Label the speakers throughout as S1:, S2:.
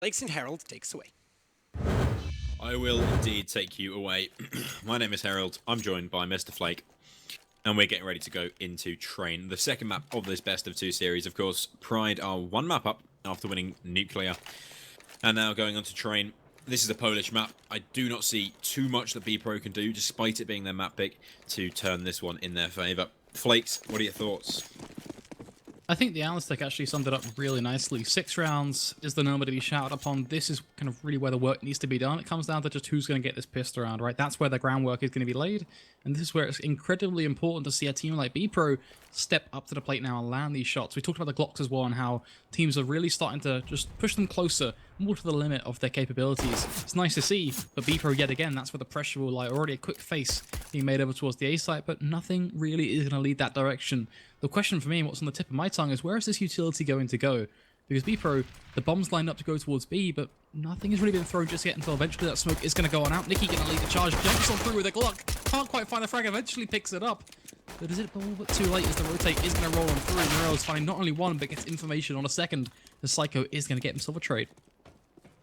S1: Lakes and Herald takes away.
S2: I will indeed take you away. My name is Harold. I'm joined by Mr. Flake, and we're getting ready to go into Train, the second map of this best of two series. Of course, Pride are one map up after winning Nuclear, and now going on to Train. This is a Polish map. I do not see too much that BPRO can do, despite it being their map pick, to turn this one in their favour. Flakes, what are your thoughts?
S3: I think the analyst deck actually summed it up really nicely. 6 rounds is the number to be shouted upon. This is kind of really where the work needs to be done. It comes down to just who's going to get this pissed around, right? That's where the groundwork is going to be laid. And this is where it's incredibly important to see a team like BPRO step up to the plate now and land these shots. We talked about the Glocks as well and how teams are really starting to just push them closer, more to the limit of their capabilities. It's nice to see, but BPRO yet again, that's where the pressure will lie. Already a quick face being made over towards the A site, but nothing really is going to lead that direction. The question for me and what's on the tip of my tongue is where is this utility going to go? Because BPRO, the bomb's lined up to go towards B, but nothing has really been thrown just yet until eventually that smoke is going to go on out. Nikki going to lead the charge, jumps on through with a Glock, can't quite find the frag, eventually picks it up. But is it all but too late as the rotate is going to roll on through? Morel's finding not only one, but gets information on a second. The Psycho is going to get himself a trade.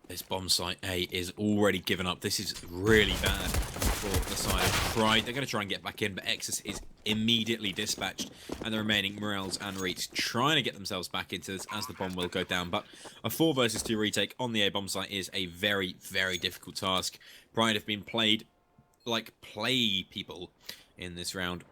S2: This bomb site A is already given up. This is really bad for the side of Pride. They're going to try and get back in, but Exus is immediately dispatched. And the remaining Morels and Reeds trying to get themselves back into this as the bomb will go down. But a 4 versus 2 retake on the A bomb site is a very, very difficult task. Pride have been played like play people in this round.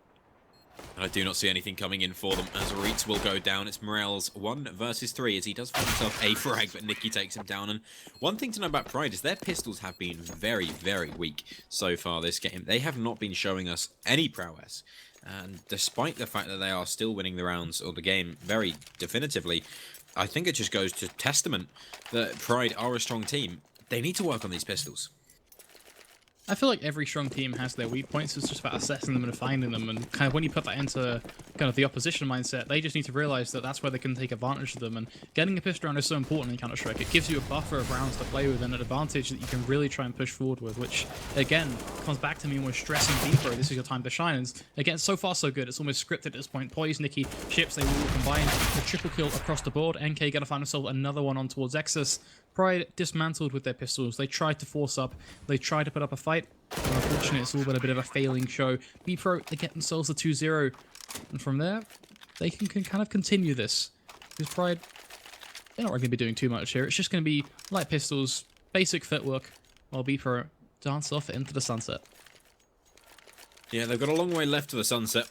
S2: I do not see anything coming in for them as Reeds will go down. It's Morels 1 versus 3 as he does find himself a frag, but Nicky takes him down. And one thing to know about Pride is their pistols have been very, very weak so far this game. They have not been showing us any prowess. And despite the fact that they are still winning the rounds or the game very definitively, I think it just goes to testament that Pride are a strong team. They need to work on these pistols.
S3: I feel like every strong team has their weak points. It's just about assessing them and finding them. And kind of when you put that into kind of the opposition mindset, they just need to realize that that's where they can take advantage of them. And getting a pistol round is so important in Counter-Strike. It gives you a buffer of rounds to play with and an advantage that you can really try and push forward with, which, again, comes back to me almost stressing BPRO. This is your time to shine. And again, so far so good. It's almost scripted at this point. Poise, Nikki, Ships, they will combine the triple kill across the board. NK gonna find himself another one on towards Exus. Pride dismantled with their pistols. They tried to force up. They tried to put up a fight. But unfortunately, it's all been a bit of a failing show. BPRO, they get themselves a 2-0. And from there, they can kind of continue this. Because Pride, they're not really going to be doing too much here. It's just going to be light pistols, basic footwork, while BPRO dance off into the sunset.
S2: Yeah, they've got a long way left to the sunset.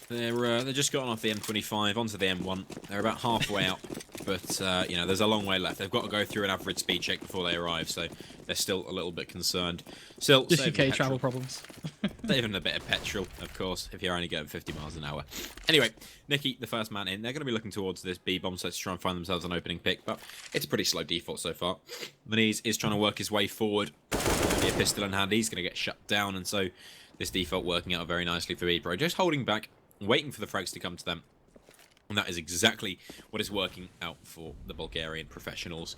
S2: They're just gotten off the M25 onto the M1. They're about halfway out, but you know, there's a long way left. They've got to go through an average speed check before they arrive, so they're still a little bit concerned. Still,
S3: Just UK travel problems.
S2: saving a bit of petrol, of course, if you're only going 50 miles an hour. Anyway, Nikki, the first man in, they're going to be looking towards this B bomb site to try and find themselves an opening pick, but it's a pretty slow default so far. Maniz is trying to work his way forward. Be a pistol in hand, he's going to get shut down, and so this default working out very nicely for BPRO. Just holding back, waiting for the frags to come to them. And that is exactly what is working out for the Bulgarian professionals.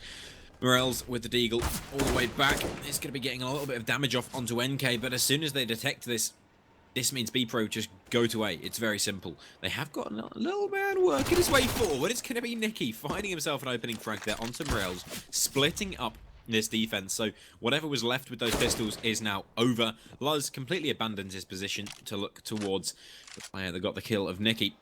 S2: Morels with the Deagle all the way back. It's going to be getting a little bit of damage off onto NK, but as soon as they detect this, this means BPRO just go to A. It's very simple. They have got a little man working his way forward. It's going to be Nicky finding himself an opening frag there onto Morels, splitting up this defense. So whatever was left with those pistols is now over. Luz completely abandons his position to look towards the player that got the kill of Nicky.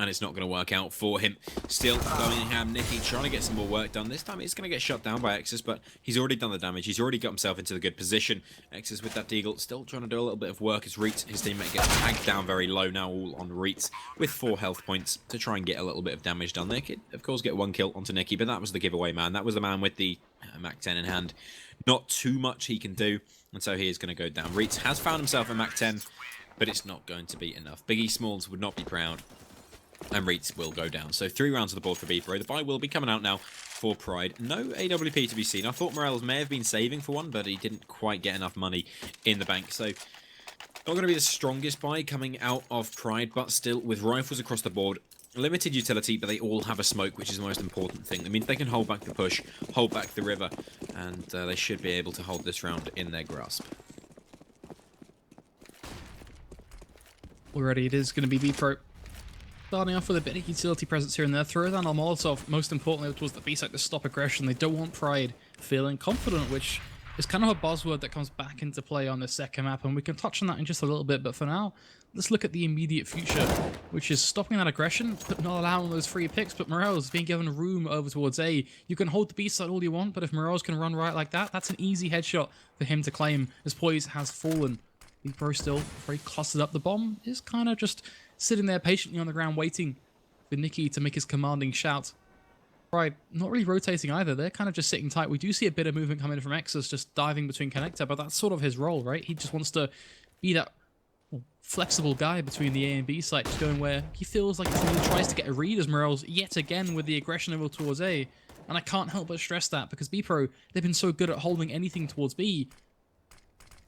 S2: And it's not going to work out for him. Still going ham, Nicky trying to get some more work done. This time it's going to get shut down by Exus, but he's already done the damage. He's already got himself into the good position. Exus with that Deagle still trying to do a little bit of work as Reetz, his teammate, gets tagged down very low now, all on Reetz with 4 health points to try and get a little bit of damage done. They could, of course, get 1 kill onto Nicky, but that was the giveaway man. That was the man with the Mac 10 in hand. Not too much he can do, and so he is going to go down. Reetz has found himself a Mac 10, but it's not going to be enough. Biggie Smalls would not be proud. And Reeds will go down. So 3 rounds of the board for BPRO. The buy will be coming out now for Pride. No AWP to be seen. I thought Morales may have been saving for one, but he didn't quite get enough money in the bank. So not going to be the strongest buy coming out of Pride, but still with rifles across the board. Limited utility, but they all have a smoke, which is the most important thing. That means they can hold back the push, hold back the river, and they should be able to hold this round in their grasp.
S3: Already it is going to be BPRO Starting off with a bit of utility presence here and there. Throw down on Molotov, most importantly, towards the B-side to stop aggression. They don't want Pride feeling confident, which is kind of a buzzword that comes back into play on the second map, and we can touch on that in just a little bit. But for now, let's look at the immediate future, which is stopping that aggression, but not allowing those free picks. But Morel's being given room over towards A. You can hold the B-side all you want, but if Morel's can run right like that, that's an easy headshot for him to claim, as Poise has fallen. BPRO still very clustered up. The bomb is kind of just sitting there patiently on the ground waiting for Nicky to make his commanding shout. Right, not really rotating either. They're kind of just sitting tight. We do see a bit of movement coming from Exus, just diving between connector, but that's sort of his role, right? He just wants to be that flexible guy between the A and B site, just going where he feels like he tries to get a read as Morels yet again with the aggression over towards A. And I can't help but stress that because BPRO, they've been so good at holding anything towards B,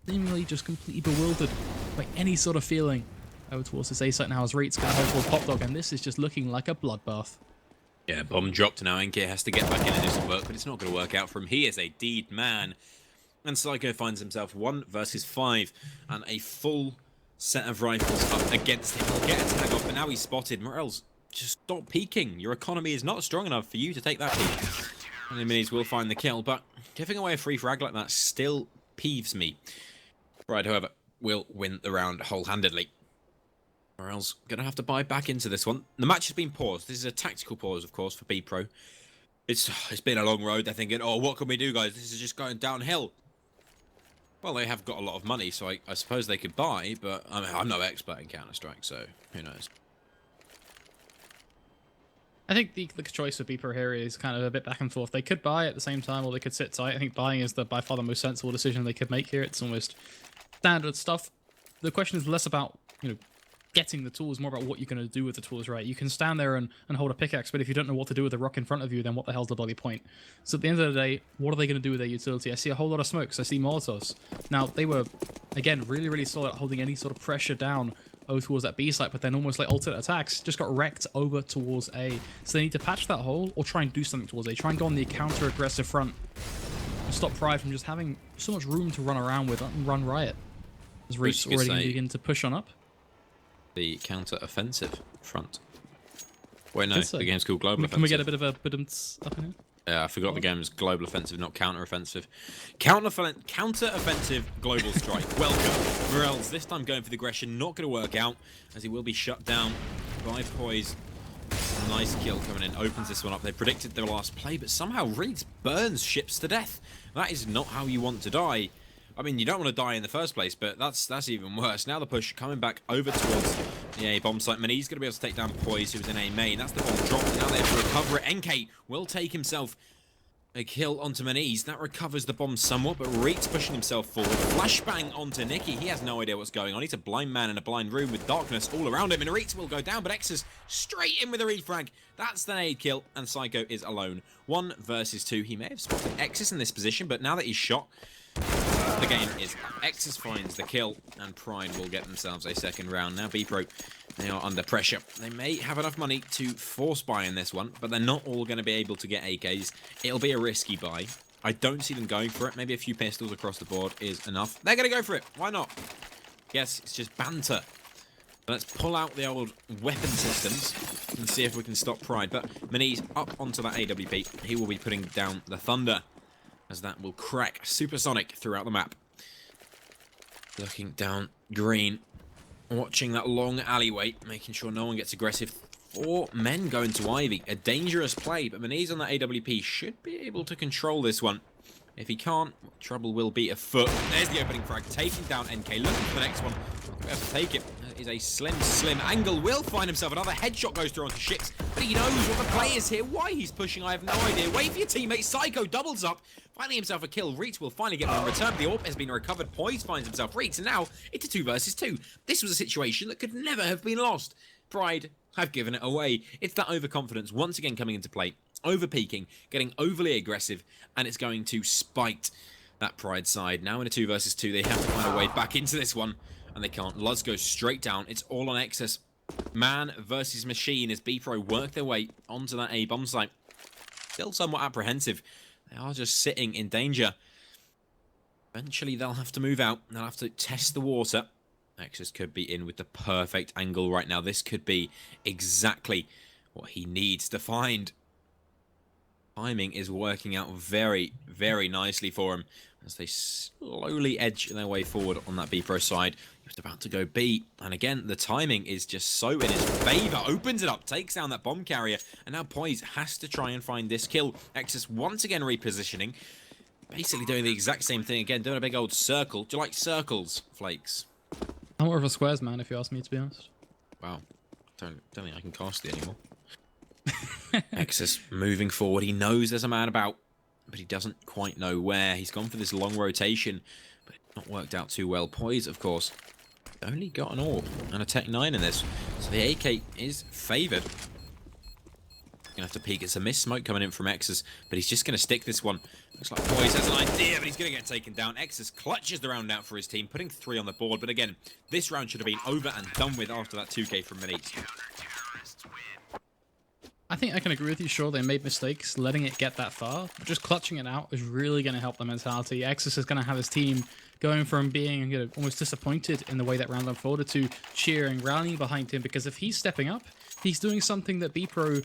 S3: seemingly just completely bewildered by any sort of feeling over towards this A site now as Reit's going to hold towards Pop Dog, and this is just looking like a bloodbath.
S2: Yeah, bomb dropped now. NK has to get back in and do some work, but it's not going to work out for him. He is a deed man. And Psycho finds himself 1 versus 5 and a full set of rifles up against him. He'll get a tag off, but now he's spotted. Morels, just stop peeking. Your economy is not strong enough for you to take that peek. And the minis will find the kill, but giving away a free frag like that still peeves me. Right, however, will win the round wholehandedly. Morels gonna have to buy back into this one. The match has been paused. This is a tactical pause, of course, for BPRO. It's been a long road. They're thinking, oh, what can we do, guys? This is just going downhill. Well, they have got a lot of money, so I suppose they could buy, but I mean, I'm no expert in Counter-Strike, so who knows.
S3: I think the choice of BPRO here is kind of a bit back and forth. They could buy at the same time, or they could sit tight. I think buying is by far the most sensible decision they could make here. It's almost standard stuff. The question is less about, getting the tools, more about what you're going to do with the tools, right? You can stand there and hold a pickaxe, but if you don't know what to do with the rock in front of you, then what the hell's the bloody point? So at the end of the day, what are they going to do with their utility? I see a whole lot of smokes. I see Molotovs. Now, they were, again, really, really solid at holding any sort of pressure down over towards that B site, but then almost like alternate attacks just got wrecked over towards A. So they need to patch that hole or try and do something towards A. Try and go on the counter-aggressive front and stop Pride from just having so much room to run around with and run riot. As Reef's already going to begin to push on up.
S2: The counter-offensive front. Wait, no, the game's called Global Offensive.
S3: Can we get a bit of a up in here?
S2: Yeah, I forgot the game's Global Offensive, not Counter-Offensive. Counter-Offensive Global Strike. Welcome. Morels, this time going for the aggression, not going to work out, as he will be shut down by Poise. Nice kill coming in, opens this one up. They predicted their last play, but somehow Reeds burns ships to death. That is not how you want to die. I mean, you don't want to die in the first place, but that's even worse. Now the push coming back over towards the A bomb site. He's going to be able to take down Poise, who's in A main. That's the bomb drop. Now they have to recover it. NK will take himself a kill onto Maniz. That recovers the bomb somewhat, but Reek's pushing himself forward. Flashbang onto Nicky. He has no idea what's going on. He's a blind man in a blind room with darkness all around him, and Reeks will go down, but Exus straight in with a refrag. That's the nade kill, and Psycho is alone. 1 versus 2. He may have spotted Exus in this position, but now that he's shot, the game is up. Exus finds the kill, and Pride will get themselves a second round. Now BPRO, they are under pressure. They may have enough money to force buy in this one, but they're not all going to be able to get AKs. It'll be a risky buy. I don't see them going for it. Maybe a few pistols across the board is enough. They're going to go for it. Why not? Yes, it's just banter. Let's pull out the old weapon systems and see if we can stop Pride. But Maniz up onto that AWP. He will be putting down the Thunder, as that will crack supersonic throughout the map. Looking down green, watching that long alleyway, making sure no one gets aggressive. 4 men go into Ivy. A dangerous play, but Maniz on that AWP should be able to control this one. If he can't, trouble will be afoot. There's the opening frag, taking down NK, looking for the next one. We have to take it. That is a slim angle. Will find himself. Another headshot goes through onto ships, but he knows what the play is here. Why he's pushing, I have no idea. Wait for your teammate. Psycho doubles up, finding himself a kill. Reeks will finally get one in return. The AWP has been recovered. Poise finds himself Reeks, and now it's a 2 versus 2. This was a situation that could never have been lost. Pride have given it away. It's that overconfidence once again coming into play. Over-peaking, getting overly aggressive, and it's going to spite that Pride side. Now in a 2 versus 2, they have to find a way back into this one, and they can't. Luz goes straight down. It's all on Exus. Man versus machine as BPRO work their way onto that A bomb site. Still somewhat apprehensive. They are just sitting in danger. Eventually, they'll have to move out. They'll have to test the water Nexus could be in with the perfect angle right now. This could be exactly what he needs to find. Timing is working out very, very nicely for him as they slowly edge their way forward on that BPRO side. He was about to go B, and again, the timing is just so in his favor. Opens it up, takes down that bomb carrier, and now Poise has to try and find this kill. Exus once again repositioning, basically doing the exact same thing again, doing a big old circle. Do you like circles, Flakes?
S3: I'm more of a squares man, if you ask me, to be honest.
S2: Wow, don't think I can cast it anymore. Exus moving forward. He knows there's a man about, but he doesn't quite know where. He's gone for this long rotation, but it's not worked out too well. Poise, of course, only got an orb and a Tech 9 in this, so the AK is favoured. Gonna have to peek. It's a miss smoke coming in from Exus, but he's just gonna stick this one. Looks like Poise has an idea, but he's gonna get taken down. Exus clutches the round out for his team, putting 3 on the board. But again, this round should have been over and done with after that 2K from Minute.
S3: I think I can agree with you. Sure, they made mistakes letting it get that far, but just clutching it out is really going to help the mentality. Exus is going to have his team going from being, almost disappointed in the way that round unfolded to cheering, rallying behind him, because if he's stepping up, he's doing something that BPRO,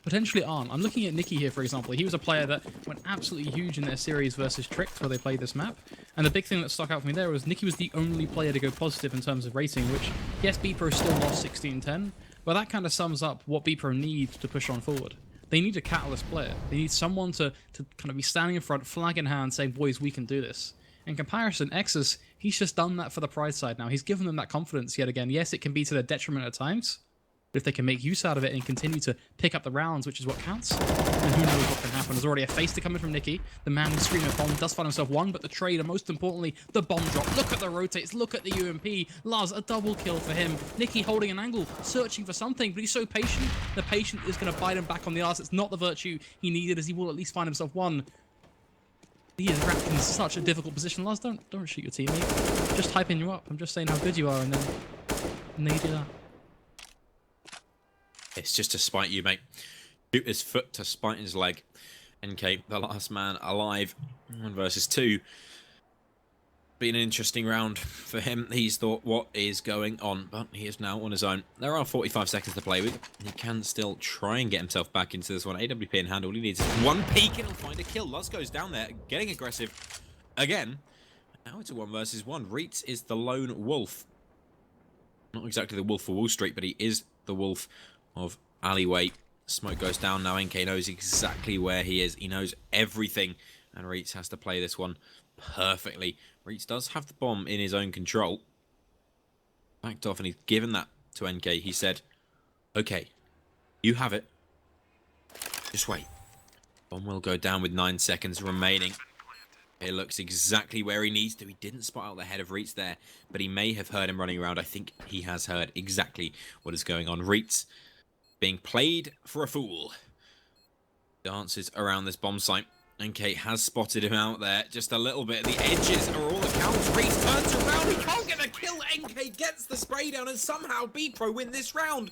S3: potentially aren't. I'm looking at Nicky here, for example. He was a player that went absolutely huge in their series versus Tricked, where they played this map. And the big thing that stuck out for me there was Nicky was the only player to go positive in terms of rating, which, yes, BPRO still lost 16-10, but that kind of sums up what BPRO needs to push on forward. They need a catalyst player. They need someone to kind of be standing in front, flag in hand, saying, boys, we can do this. In comparison, Exus, he's just done that for the Pride side now. He's given them that confidence yet again. Yes, it can be to their detriment at times, but if they can make use out of it and continue to pick up the rounds, which is what counts, then who knows what can happen. There's already a face to come in from Nicky. The man who's screaming bomb does find himself one, but the trade, and most importantly, the bomb drop. Look at the rotates, look at the UMP. Lars, a double kill for him. Nicky holding an angle, searching for something, but he's so patient. The patient is going to bite him back on the arse. It's not the virtue he needed, as he will at least find himself one. He is wrapped in such a difficult position. Lars, don't shoot your teammate. Just hyping you up. I'm just saying how good you are, and then you do that.
S2: It's just to spite you, mate. Shoot his foot to spite his leg. NK, the last man alive. 1 versus 2. Been an interesting round for him. He's thought, what is going on? But he is now on his own. There are 45 seconds to play with. He can still try and get himself back into this one. AWP in hand. All he needs is 1 peek and he'll find a kill. Luz goes down there, getting aggressive again. Now it's a 1 versus 1. Reitz is the lone wolf. Not exactly the wolf for Wall Street, but he is the wolf of alleyway. Smoke goes down now. NK knows exactly where he is. He knows everything, and Reitz has to play this one perfectly. Reitz does have the bomb in his own control. Backed off, and he's given that to NK. He said, okay, you have it. Just wait. Bomb will go down with 9 seconds remaining. It looks exactly where he needs to. He didn't spot out the head of Reitz there, but he may have heard him running around. I think he has heard exactly what is going on. Reitz being played for a fool. Dances around this bomb site. NK has spotted him out there just a little bit. The edges are all accounts. Reitz turns around. He can't get a kill. NK gets the spray down, and somehow BPRO win this round.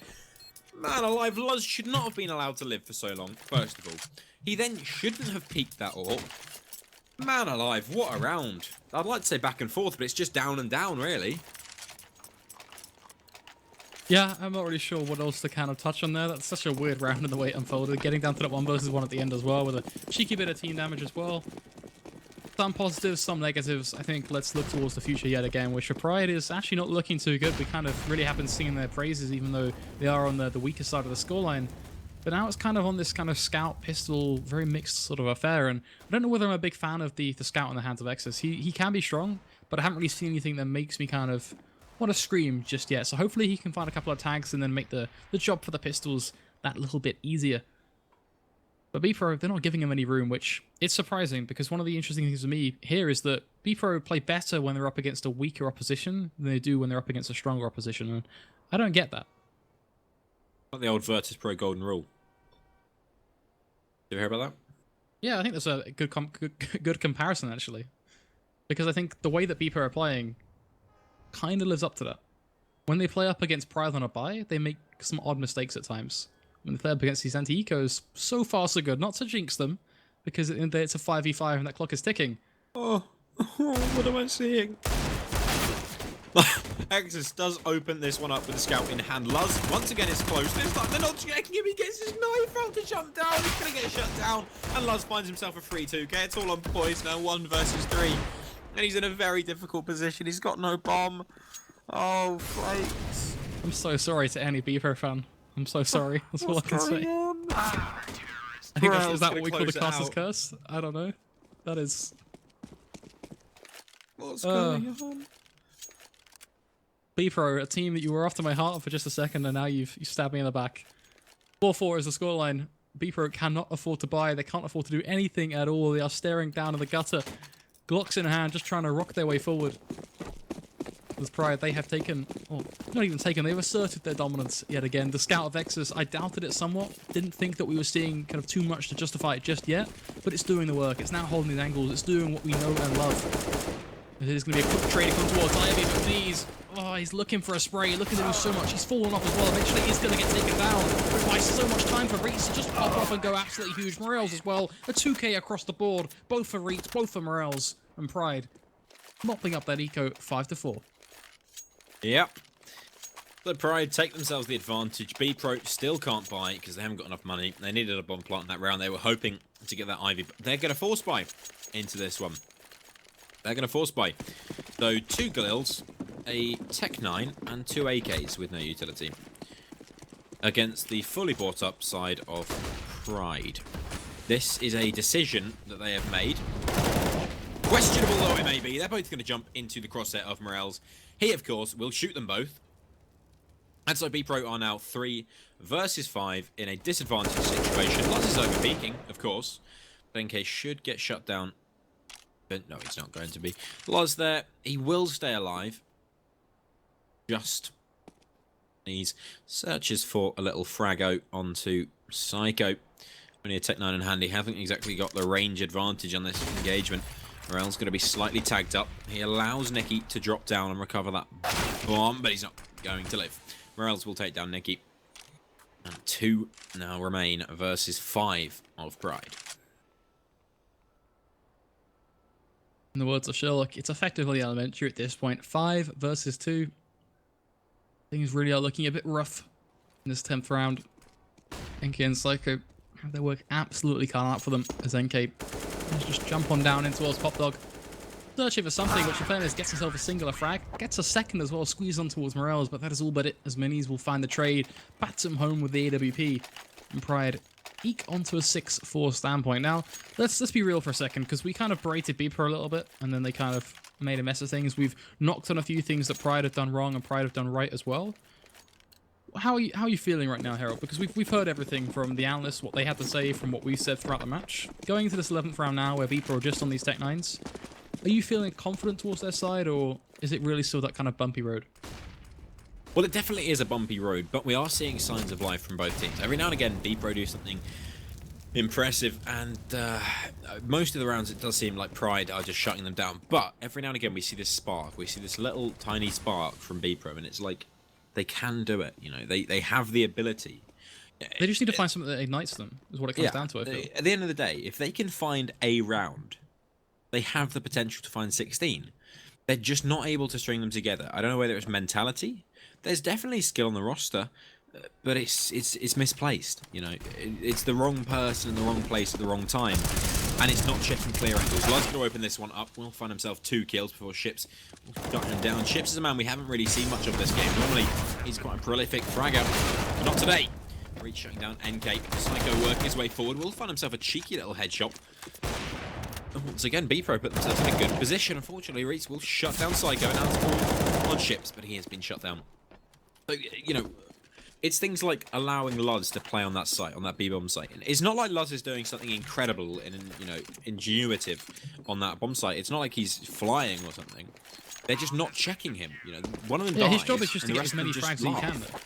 S2: Man alive, Luz should not have been allowed to live for so long, first of all. He then shouldn't have peeked that orb. Man alive, what a round. I'd like to say back and forth, but it's just down and down, really.
S3: Yeah, I'm not really sure what else to kind of touch on there. That's such a weird round in the way it unfolded. Getting down to that 1 versus 1 at the end as well, with a cheeky bit of team damage as well. Some positives, some negatives. I think let's look towards the future yet again, which for Pride is actually not looking too good. We kind of really have been singing their praises, even though they are on the weaker side of the scoreline. But now it's kind of on this kind of scout pistol, very mixed sort of affair. And I don't know whether I'm a big fan of the scout in the hands of Exus. He can be strong, but I haven't really seen anything that makes me kind of want to scream just yet. So hopefully he can find a couple of tags and then make the job for the pistols that little bit easier. But BPRO, they're not giving him any room, which it's surprising, because one of the interesting things to me here is that BPRO play better when they're up against a weaker opposition than they do when they're up against a stronger opposition. And I don't get that.
S2: Like the old Virtus Pro golden rule. Did you hear about that?
S3: Yeah, I think that's a good comparison, actually. Because I think the way that BPRO are playing kind of lives up to that. When they play up against Pride on a buy, they make some odd mistakes at times. When they play up against these anti-ecos, so far so good. Not to jinx them, because it's a 5v5 and that clock is ticking.
S2: Oh, what am I seeing? Exodus does open this one up with a scout in hand. Luz, once again, is close. This time they're not checking him. He gets his knife out to jump down. He's going to get shut down. And Luz finds himself a 3-2. Okay, it's all on poise now. 1 versus 3. And he's in a very difficult position. He's got no bomb. Oh, flakes.
S3: I'm so sorry to any BPRO fan. I'm so sorry. That's all I can say. I think is that what we call the caster's curse? I don't know. That is...
S2: What's going on?
S3: BPRO, a team that you were after my heart for just a second, and now you've stabbed me in the back. 4-4 is the scoreline. BPRO cannot afford to buy. They can't afford to do anything at all. They are staring down in the gutter. Glocks in hand, just trying to rock their way forward. With Pride, they have taken, or not even taken, they've asserted their dominance yet again. The Scout of Exodus, I doubted it somewhat. Didn't think that we were seeing kind of too much to justify it just yet, but it's doing the work. It's now holding these angles. It's doing what we know and love. There's going to be a quick trade to come towards Ivy, but these... Oh, he's looking for a spray, looking to do so much. He's fallen off as well. Eventually, he's going to get taken down. Why so much time for Reitz to just pop off and go absolutely huge. Morels as well. A 2k across the board. Both for Reitz, both for Morels and Pride. Mopping up that eco 5-4.
S2: Yep. The Pride take themselves the advantage. BPRO still can't buy because they haven't got enough money. They needed a bomb plant in that round. They were hoping to get that Ivy. But they're going to force buy into this one. They're going to force buy. So 2 Glils, a Tech 9, and 2 AKs with no utility. Against the fully bought up side of Pride. This is a decision that they have made. Questionable though it may be, they're both going to jump into the crosshair of Morels. He, of course, will shoot them both. And so BPRO are now 3 versus 5 in a disadvantaged situation. Luz is overpeaking, of course. NK should get shut down. But no, he's not going to be. Luz there, he will stay alive. Just. He searches for a little fraggo onto Psycho. Only a Tech 9 in hand. He hasn't exactly got the range advantage on this engagement. Morel's going to be slightly tagged up. He allows Nicky to drop down and recover that bomb, but he's not going to live. Morels will take down Nicky. And 2 now remain versus 5 of Pride.
S3: In the words of Sherlock, it's effectively elementary at this point. 5 versus 2. Things really are looking a bit rough in this 10th round. NK and Psycho have their work absolutely cut out for them as NK just jump on down in towards Pop Dog. Searching for something, which in fairness gets himself a singular frag. Gets a second as well, squeezed on towards Morels, but that is all but it, as Minis will find the trade. Bats him home with the AWP. And Pride eke onto a 6-4 standpoint. Now, let's be real for a second, because we kind of berated BPRO a little bit, and then they kind of made a mess of things. We've knocked on a few things that Pride have done wrong and Pride have done right as well. How are you feeling right now, Harold? Because we've heard everything from the analysts, what they had to say, from what we said throughout the match. Going into this 11th round now, where BPRO are just on these Tech 9s, are you feeling confident towards their side, or is it really still that kind of bumpy road?
S2: Well, it definitely is a bumpy road, but we are seeing signs of life from both teams. Every now and again, BPRO do something impressive, and most of the rounds it does seem like Pride are just shutting them down. But every now and again, we see this spark. We see this little tiny spark from BPRO, and it's like they can do it. You know, they have the ability.
S3: They just need to find something that ignites them, is what it comes down to, I feel.
S2: At the end of the day, if they can find a round, they have the potential to find 16. They're just not able to string them together. I don't know whether it's mentality. There's definitely skill on the roster, but it's misplaced. You know, it's the wrong person in the wrong place at the wrong time, and it's not checking clear angles. Luz going to open this one up. Will find himself 2 kills before Ships will shut him down. Ships is a man we haven't really seen much of this game. Normally, he's quite a prolific fragger, but not today. Reach shutting down NK. Psycho working his way forward. Will find himself a cheeky little headshot. And once again, BPRO put themselves in a good position. Unfortunately, Reitz will shut down Psycho and out on Ships, but he has been shut down. So, you know, it's things like allowing Luz to play on that site, on that B-bomb site. It's not like Luz is doing something incredible and, you know, ingenuitive on that bomb site. It's not like he's flying or something. They're just not checking him. You know, one of them dies,
S3: his job is just to get as many frags as he
S2: laugh.
S3: can, though.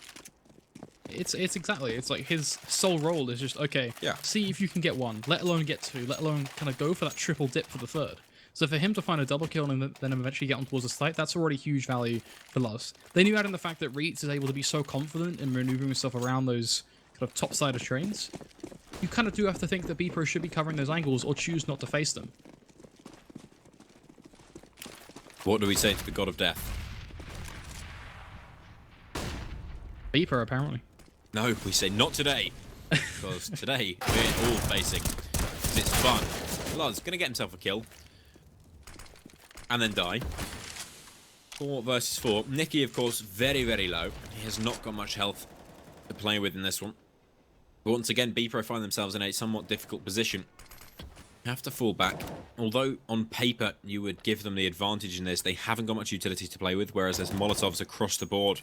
S3: It's exactly. It's like his sole role is just, okay, see if you can get 1, let alone get 2, let alone kind of go for that triple dip for the 3rd. So for him to find a double kill and then eventually get on towards the site, that's already huge value for Luz. Then you add in the fact that Reitz is able to be so confident in maneuvering himself around those kind of top side of trains. You kind of do have to think that BPRO should be covering those angles or choose not to face them.
S2: What do we say to the God of Death?
S3: BPRO, apparently.
S2: No, we say not today. Because today, we're all facing. Because it's fun. Luz going to get himself a kill. And then die. 4 versus 4. Nicky, of course, very, very low. He has not got much health to play with in this one. But once again, BPRO find themselves in a somewhat difficult position. Have to fall back. Although, on paper, you would give them the advantage in this, they haven't got much utility to play with, whereas there's Molotovs across the board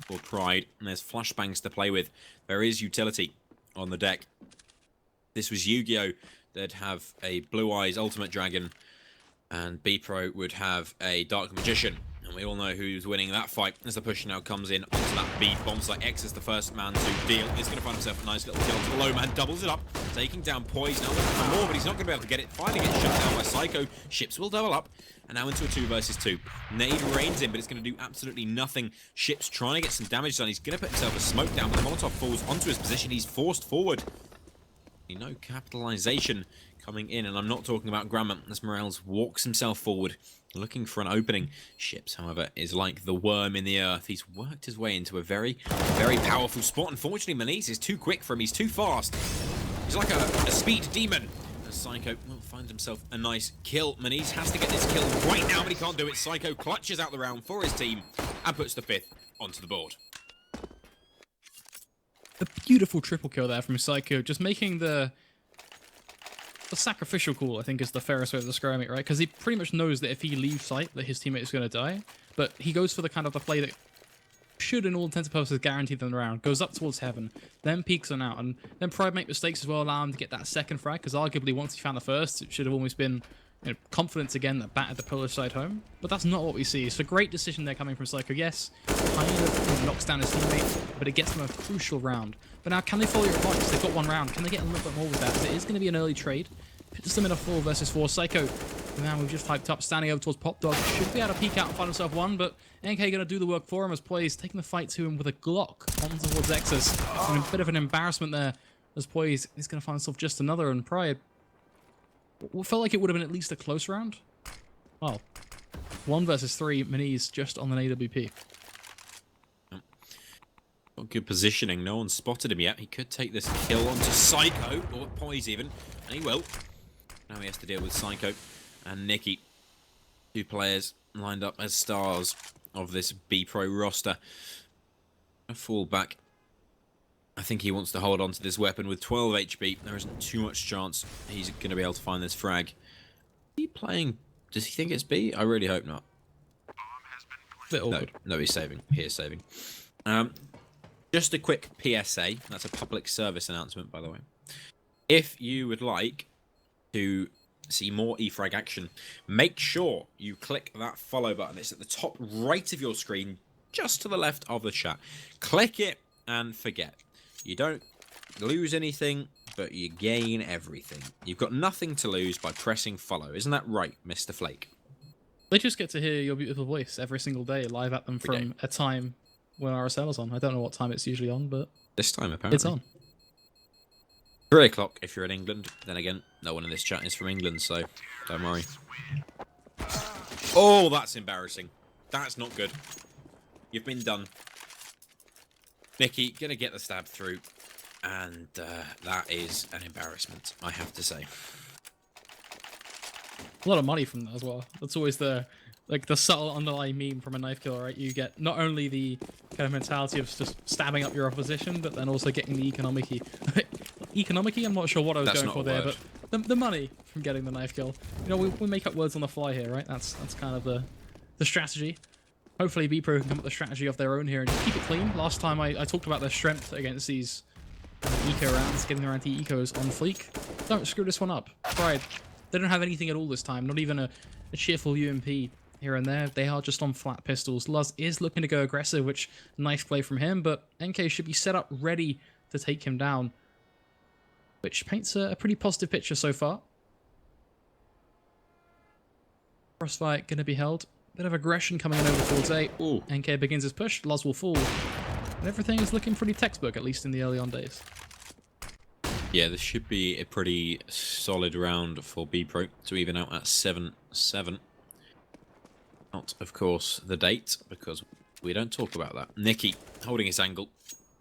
S2: for Pride, and there's flashbangs to play with. There is utility on the deck. This was Yu-Gi-Oh! They'd have a Blue Eyes Ultimate Dragon, and BPRO would have a Dark Magician. And we all know who's winning that fight as the push now comes in onto that B bomb site. X is the first man to deal. He's going to find himself a nice little kill to the low man. Doubles it up, taking down Poise. Now looking for more, but he's not going to be able to get it. Finally gets shut down by Psycho. Ships will double up. And now into a 2 versus 2. Nade rains in, but it's going to do absolutely nothing. Ships trying to get some damage done. He's going to put himself a smoke down, but the Molotov falls onto his position. He's forced forward. No capitalization coming in, and I'm not talking about Grammar as Morales walks himself forward, looking for an opening. Ships, however, is like the worm in the earth. He's worked his way into a very, very powerful spot. Unfortunately, Maniz is too quick for him. He's too fast. He's like a speed demon. As Psycho finds himself a nice kill. Maniz has to get this kill right now, but he can't do it. Psycho clutches out the round for his team and puts the 5th onto the board.
S3: A beautiful triple kill there from Psycho, just making the sacrificial call, I think, is the fairest way of describing it, right? Because he pretty much knows that if he leaves sight, that his teammate is going to die. But he goes for the kind of the play that should, in all intents and purposes, guarantee them the round. Goes up towards heaven, then peeks on out, and then Pride make mistakes as well, allow him to get that second frag, because arguably once he found the first, it should have almost been, you know, confidence again that battered the Polish side home. But that's not what we see. It's a great decision there coming from Psycho. Yes, kind of knocks down his teammate, but it gets them a crucial round. But now, can they follow your advice? They've got 1 round. Can they get a little bit more with that? Because it is going to be an early trade. Puts them in a 4 versus 4. Psycho, man, we've just hyped up, standing over towards Pop Dog. Should be able to peek out and find himself 1, but NK going to do the work for him as Poise taking the fight to him with a Glock on towards Exus. And a bit of an embarrassment there as Poise is going to find himself just another, and Pride felt like it would have been at least a close round. Well, 1 versus 3, Maniz just on an AWP.
S2: Got good positioning. No one's spotted him yet. He could take this kill onto Psycho, or Poise even, and he will. Now he has to deal with Psycho and Nicky. 2 players lined up as stars of this BPRO roster. A fall back. I think he wants to hold on to this weapon with 12 HP. There isn't too much chance he's going to be able to find this frag. Is he playing? Does he think it's B? I really hope not.
S3: Bit awkward.
S2: No, he's saving. He is saving. Just a quick PSA. That's a public service announcement, by the way. If you would like to see more eFrag action, make sure you click that follow button. It's at the top right of your screen, just to the left of the chat. Click it and forget. You don't lose anything, but you gain everything. You've got nothing to lose by pressing follow. Isn't that right, Mr. Flake?
S3: They just get to hear your beautiful voice every single day, live at them from a time when RSL is on. I don't know what time it's usually on, but
S2: this time apparently
S3: it's on.
S2: 3 o'clock if you're in England. Then again, no one in this chat is from England, so don't worry. Oh, that's embarrassing. That's not good. You've been done. Nicky, gonna get the stab through, and that is an embarrassment, I have to say.
S3: A lot of money from that as well. That's always the subtle underlying meme from a knife kill, right? You get not only the kind of mentality of just stabbing up your opposition, but then also getting the economic-y. Economic-y? I'm not sure what I was going for there, but the money from getting the knife kill. You know, we make up words on the fly here, right? That's kind of the strategy. Hopefully BPRO can come up with a strategy of their own here and just keep it clean. Last time I talked about their strength against these eco rounds, getting their anti-ecos on fleek. Don't screw this one up. Pride. They don't have anything at all this time, not even a cheerful UMP here and there. They are just on flat pistols. Luz is looking to go aggressive, which nice play from him, but NK should be set up ready to take him down, which paints a pretty positive picture so far. Crossfight going to be held. Bit of aggression coming in over towards A.
S2: Ooh.
S3: NK begins his push. Luz will fall. And everything is looking pretty textbook, at least in the early on days.
S2: Yeah, this should be a pretty solid round for BPRO to even out at 7-7. Not, of course, the date, because We don't talk about that. Nicky holding his angle.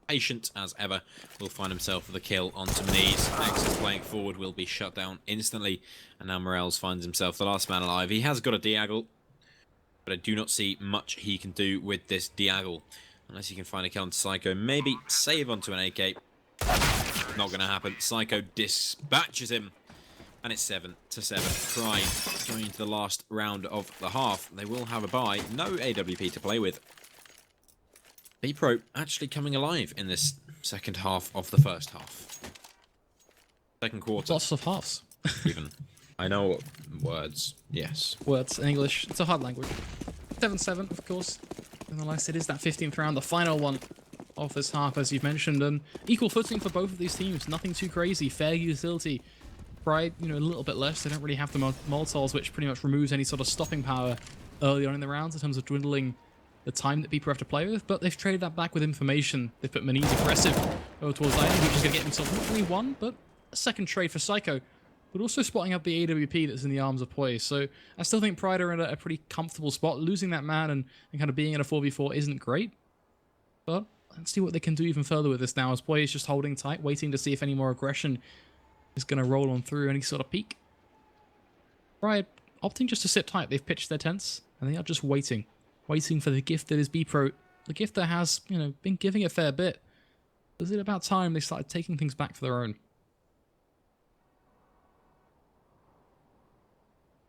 S2: Patient as ever. Will find himself with a kill onto Mnees. Nexus playing forward will be shut down instantly. And now Morels finds himself the last man alive. He has got a Diagle, but I do not see much he can do with this Diagle. Unless he can find a kill on Psycho. Maybe save onto an AK. Not going to happen. Psycho dispatches him. And it's 7-7. Pride going into the last round of the half. They will have a bye. No AWP to play with. BPRO actually coming alive in this second half of the first half. Second quarter.
S3: Lots of halves.
S2: Even. I know words. Yes.
S3: Words in English. It's a hard language. 7-7, of course. Nonetheless, it is that 15th round, the final one of this half, as you've mentioned. And equal footing for both of these teams. Nothing too crazy. Fair utility. Pride, you know, a little bit less. They don't really have the Molotovs, which pretty much removes any sort of stopping power early on in the rounds in terms of dwindling the time that people have to play with, but they've traded that back with information. They've put Mnees aggressive over towards Lightning, which is going to get himself not only one, but a second trade for Psycho, but also spotting up the AWP that's in the arms of Poise. So I still think Pride are in a pretty comfortable spot. Losing that man and kind of being in a 4v4 isn't great, but let's see what they can do even further with this now, as Poise just holding tight, waiting to see if any more aggression is going to roll on through any sort of peak. Pride opting just to sit tight. They've pitched their tents, and they are just waiting. Waiting for the gift that is BPRO, the gift that has, you know, been giving a fair bit. Is it about time they started taking things back for their own?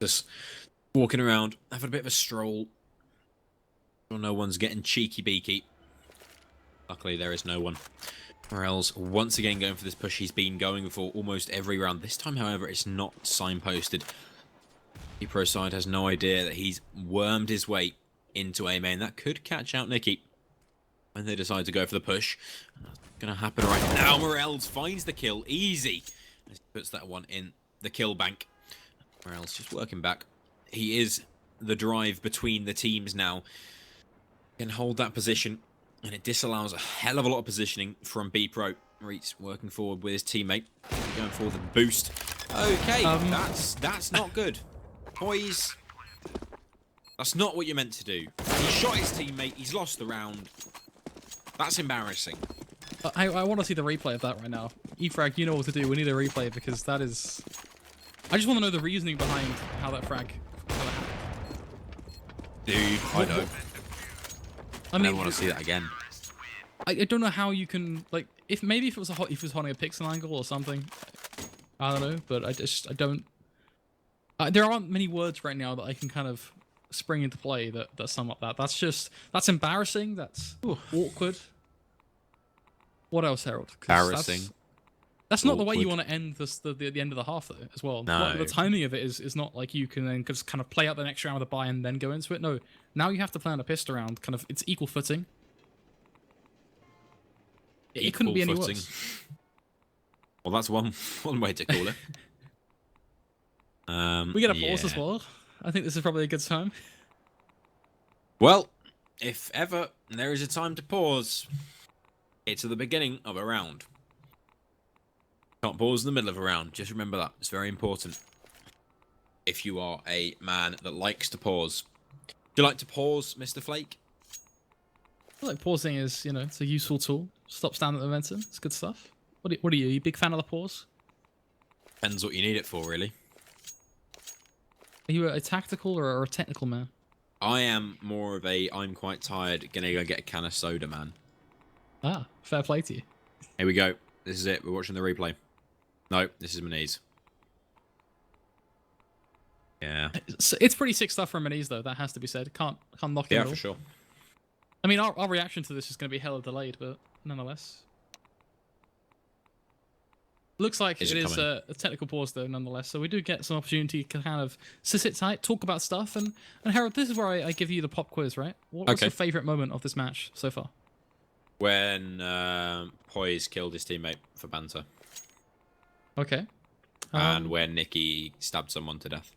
S2: Just walking around, having a bit of a stroll. Sure no one's getting cheeky beaky. Luckily, there is no one. Morels once again going for this push he's been going for almost every round. This time, however, it's not signposted. BPRO side has no idea that he's wormed his way into A main. That could catch out Nicky when they decide to go for the push. Gonna happen right now. Morels finds the kill easy as he puts that one in the kill bank. Morels just working back. He is the drive between the teams now. Can hold that position, and it disallows a hell of a lot of positioning from BPRO. Reitz working forward with his teammate, going for the boost. Okay, that's not good. Poise. That's not what you're meant to do. He shot his teammate. He's lost the round. That's embarrassing.
S3: I want to see the replay of that right now. Efrag, you know what to do. We need a replay because that is... I just want to know the reasoning behind how that frag...
S2: Dude, I know. I don't want to see that again.
S3: I don't know how you can, like, if it was if it was holding a pixel angle or something. I don't know, but I don't... there aren't many words right now that I can kind of spring into play that sum up that. That's embarrassing. That's awkward. What else, Harold?
S2: Embarrassing.
S3: That's not the way you want to end the end of the half, though, as well.
S2: No.
S3: Like, the timing of it is not like you can then just kind of play out the next round with a buy and then go into it. No, now you have to play on a pistol round. Kind of, it's equal footing. It couldn't be any worse.
S2: Well, that's one way to call it.
S3: We get a pause as well. I think this is probably a good time.
S2: Well, if ever there is a time to pause, it's at the beginning of a round. Can't pause in the middle of a round. Just remember that. It's very important. If you are a man that likes to pause. Do you like to pause, Mr. Flake?
S3: I feel like pausing is, you know, it's a useful tool. Stops down at the momentum. It's good stuff. What are you? Are you a big fan of the pause?
S2: Depends what you need it for, really.
S3: Are you a tactical or a technical man?
S2: I am more of a I'm quite tired, gonna go get a can of soda man.
S3: Ah, fair play to you.
S2: Here we go. This is it. We're watching the replay. No, this is Mnees. Yeah.
S3: It's pretty sick stuff from Mnees, though. That has to be said. Can't knock it.
S2: Yeah,
S3: at all.
S2: for sure.
S3: I mean, our reaction to this is going to be hella delayed, but nonetheless. Looks like it is a technical pause, though, nonetheless. So we do get some opportunity to kind of sit tight, talk about stuff. And Harold, this is where I give you the pop quiz, right? What was your favourite moment of this match so far?
S2: When Poise killed his teammate for banter.
S3: Okay.
S2: And when Nicky stabbed someone to death.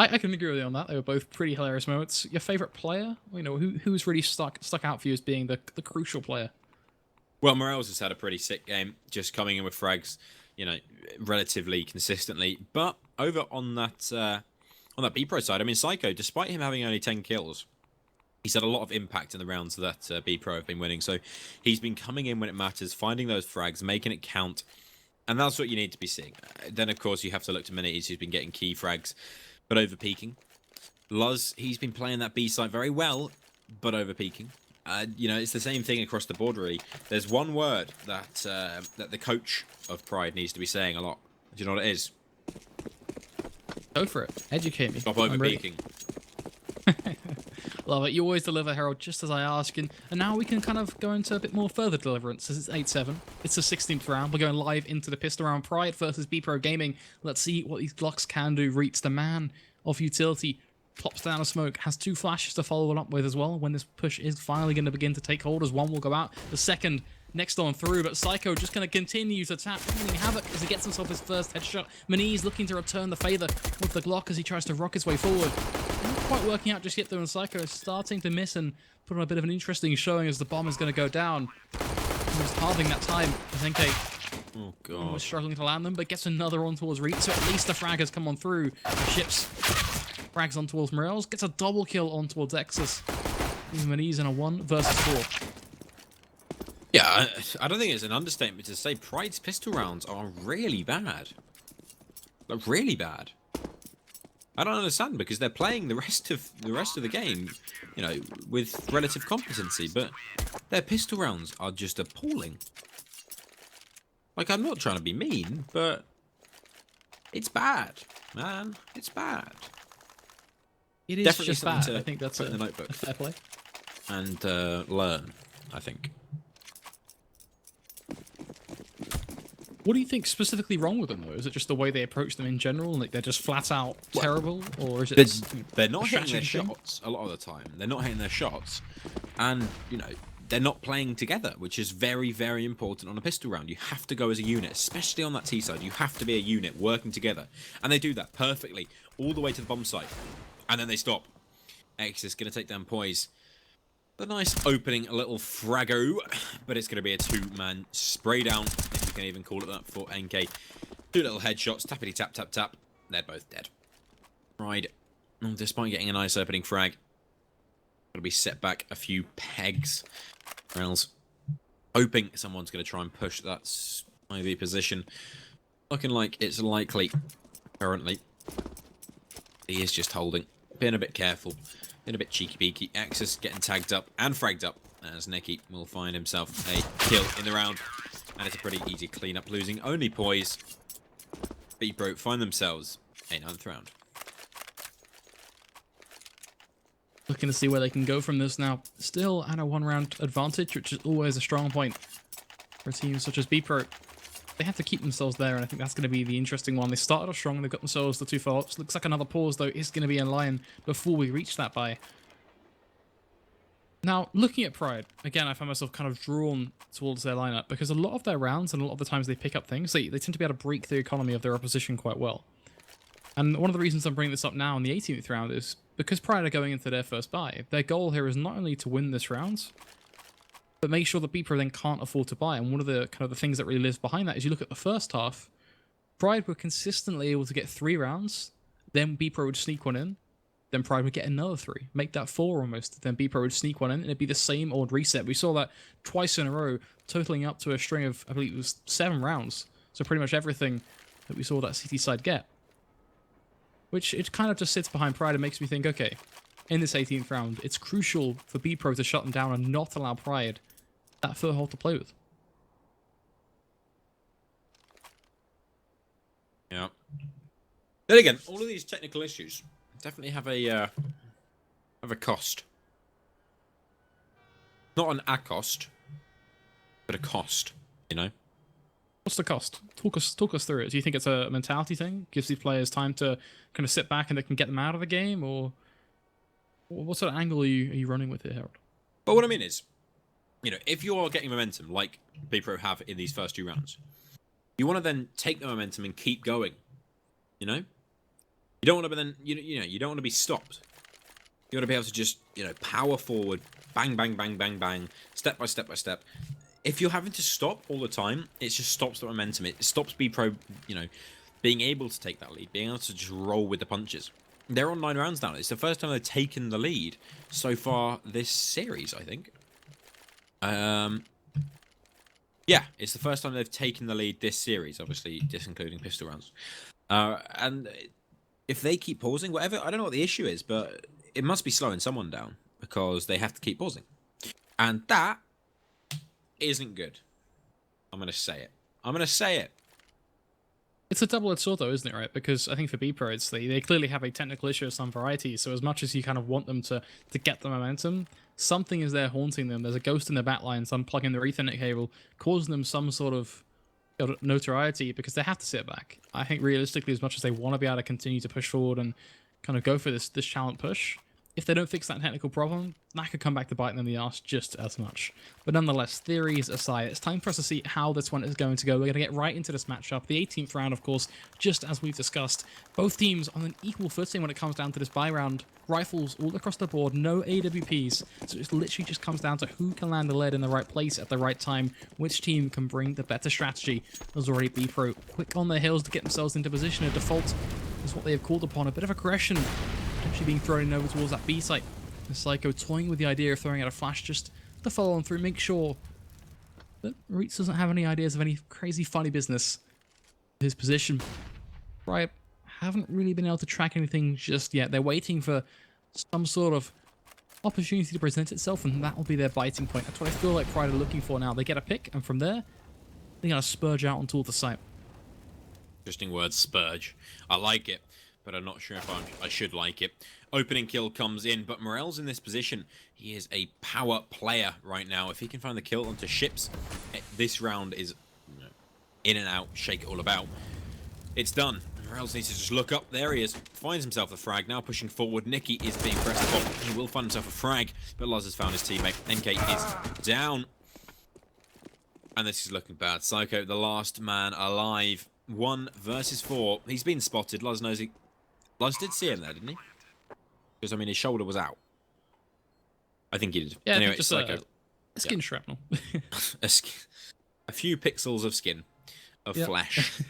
S3: I can agree with you on that. They were both pretty hilarious moments. Your favourite player? You know, who's really stuck out for you as being the crucial player?
S2: Well, Morels has had a pretty sick game, just coming in with frags, you know, relatively consistently. But over on that BPRO side, I mean, Psycho, despite him having only 10 kills, He's had a lot of impact in the rounds that BPRO have been winning. So he's been coming in when it matters, finding those frags, making it count. And that's what you need to be seeing. Then, of course, you have to look to Minis, who's been getting key frags, but over-peaking. Luz, he's been playing that B side very well, but over-peaking. You know, it's the same thing across the board, really. There's one word that that the coach of Pride needs to be saying a lot. Do you know what it is?
S3: Go for it. Educate me.
S2: Stop over-peaking.
S3: Love it. You always deliver, Herald, just as I ask. And now we can kind of go into a bit more further deliverance, as it's 8-7. It's the 16th round. We're going live into the pistol round. Pride versus BPRO Gaming. Let's see what these Glocks can do. Reach the man of utility. Plops down a smoke. Has 2 flashes to follow it up with as well when this push is finally going to begin to take hold, as one will go out. The second next on through, but Psycho just going to continue to tap, wreaking havoc as he gets himself his first headshot. Maniz looking to return the favor with the Glock as he tries to rock his way forward. Not quite working out just yet though, and Psycho is starting to miss and put on a bit of an interesting showing as the bomb is going to go down. Almost halving that time. I think
S2: Oh, God.
S3: was struggling to land them, but gets another on towards Reed, so at least the frag has come on through. The ships frags on towards Morels, gets a double kill on towards Exus. Maniz in a 1 versus 4.
S2: Yeah, I don't think it's an understatement to say Pride's pistol rounds are really bad. Like, really bad. I don't understand, because they're playing the rest of the game, you know, with relative competency, but their pistol rounds are just appalling. Like, I'm not trying to be mean, but it's bad, man. It's bad.
S3: It is
S2: Definitely
S3: just
S2: something
S3: bad.
S2: to
S3: I think that's
S2: put in the notebook
S3: a fair play.
S2: and learn, I think.
S3: What do you think specifically wrong with them, though? Is it just the way they approach them in general? Like, they're just flat out terrible? Or is it...
S2: They're not hitting their
S3: strategy thing?
S2: shots a lot of the time. They're not hitting their shots. And, you know, they're not playing together, which is very, very important on a pistol round. You have to go as a unit, especially on that T side. You have to be a unit working together. And they do that perfectly all the way to the bomb site. And then they stop. X is going to take down Poise. The nice opening, a little fraggo, but it's going to be a 2-man spray down, if you can even call it that, for NK. 2 little headshots, tappity tap tap tap. They're both dead. Right, despite getting a nice opening frag, got to be set back a few pegs. Or else, hoping someone's going to try and push that IV position. Looking like it's likely, currently. He is just holding, being a bit careful. Been a bit cheeky-beaky. Axis getting tagged up and fragged up as Neki will find himself a kill in the round. And it's a pretty easy clean-up, losing only Poise. BPRO find themselves a 9th round.
S3: Looking to see where they can go from this now. Still at a 1-round advantage, which is always a strong point for teams such as BPRO. They have to keep themselves there, and I think that's going to be the interesting one. They started off strong, they've got themselves the 2 follow-ups. Looks like another pause, though, is going to be in line before we reach that buy. Now, looking at Pride, again, I find myself kind of drawn towards their lineup, because a lot of their rounds, and a lot of the times they pick up things, they tend to be able to break the economy of their opposition quite well. And one of the reasons I'm bringing this up now in the 18th round is because Pride are going into their first buy. Their goal here is not only to win this round, but make sure that BPRO then can't afford to buy. And one of the kind of the things that really lives behind that is you look at the first half, Pride were consistently able to get 3 rounds, then BPRO would sneak one in, then Pride would get another 3, make that 4 almost, then BPRO would sneak one in, and it'd be the same old reset. We saw that twice in a row, totaling up to a string of, I believe it was 7 rounds. So pretty much everything that we saw that CT side get. Which it kind of just sits behind Pride and makes me think, okay, in this 18th round, it's crucial for BPRO to shut them down and not allow Pride that foothold to play with.
S2: Yeah. Then again, all of these technical issues definitely have a cost. Not an a cost, but a cost, you know?
S3: What's the cost? Talk us through it. Do you think it's a mentality thing? Gives these players time to kind of sit back and they can get them out of the game? Or what sort of angle are you running with here, Harold?
S2: But what I mean is, you know, if you are getting momentum like BPRO have in these first 2 rounds, you want to then take the momentum and keep going. You know, you don't want to be then you don't want to be stopped. You want to be able to just power forward, bang bang bang bang bang, step by step by step. If you're having to stop all the time, it just stops the momentum. It stops BPRO, being able to take that lead, being able to just roll with the punches. They're on 9 rounds now. It's the first time they've taken the lead so far this series, I think. Yeah, it's the first time they've taken the lead this series, obviously, disincluding pistol rounds. And if they keep pausing, whatever, I don't know what the issue is, but it must be slowing someone down because they have to keep pausing. And that isn't good. I'm going to say it. I'm going to say it.
S3: It's a double-edged sword, though, isn't it, right? Because I think for BPRO, it's they clearly have a technical issue of some variety, so as much as you kind of want them to get the momentum, something is there haunting them. There's a ghost in their backline, some plugging their Ethernet cable, causing them some sort of notoriety because they have to sit back. I think realistically, as much as they want to be able to continue to push forward and kind of go for this challenge push, if they don't fix that technical problem, that could come back to bite them in the arse just as much. But nonetheless, theories aside, it's time for us to see how this one is going to go. We're going to get right into this matchup. The 18th round, of course, just as we've discussed. Both teams on an equal footing when it comes down to this buy round. Rifles all across the board, no AWPs. So it literally just comes down to who can land the lead in the right place at the right time, which team can bring the better strategy. There's already BPRO quick on their heels to get themselves into position. A default is what they have called upon. A bit of aggression potentially being thrown over towards that B site. And Psycho toying with the idea of throwing out a flash just to follow on through, make sure that Reitz doesn't have any ideas of any crazy funny business. His position. Right, haven't really been able to track anything just yet. They're waiting for some sort of opportunity to present itself, and that will be their biting point. That's what I feel like Pride are looking for now. They get a pick, and from there, they're going to spurge out onto the site.
S2: Interesting word, spurge. I like it, but I'm not sure if I should like it. Opening kill comes in, but Morel's in this position. He is a power player right now. If he can find the kill onto ships, this round is in and out, shake it all about. It's done. Morels needs to just look up. There he is. Finds himself the frag. Now pushing forward. Nicky is being pressed upon. He will find himself a frag, but Laz has found his teammate. NK is down. And this is looking bad. Psycho, the last man alive. 1 versus 4. He's been spotted. Laz knows he... Laz did see him there, didn't he? Because, I mean, his shoulder was out. I think he did.
S3: Yeah,
S2: anyway,
S3: just
S2: Psycho.
S3: a skin shrapnel.
S2: A few pixels of skin. Of flesh.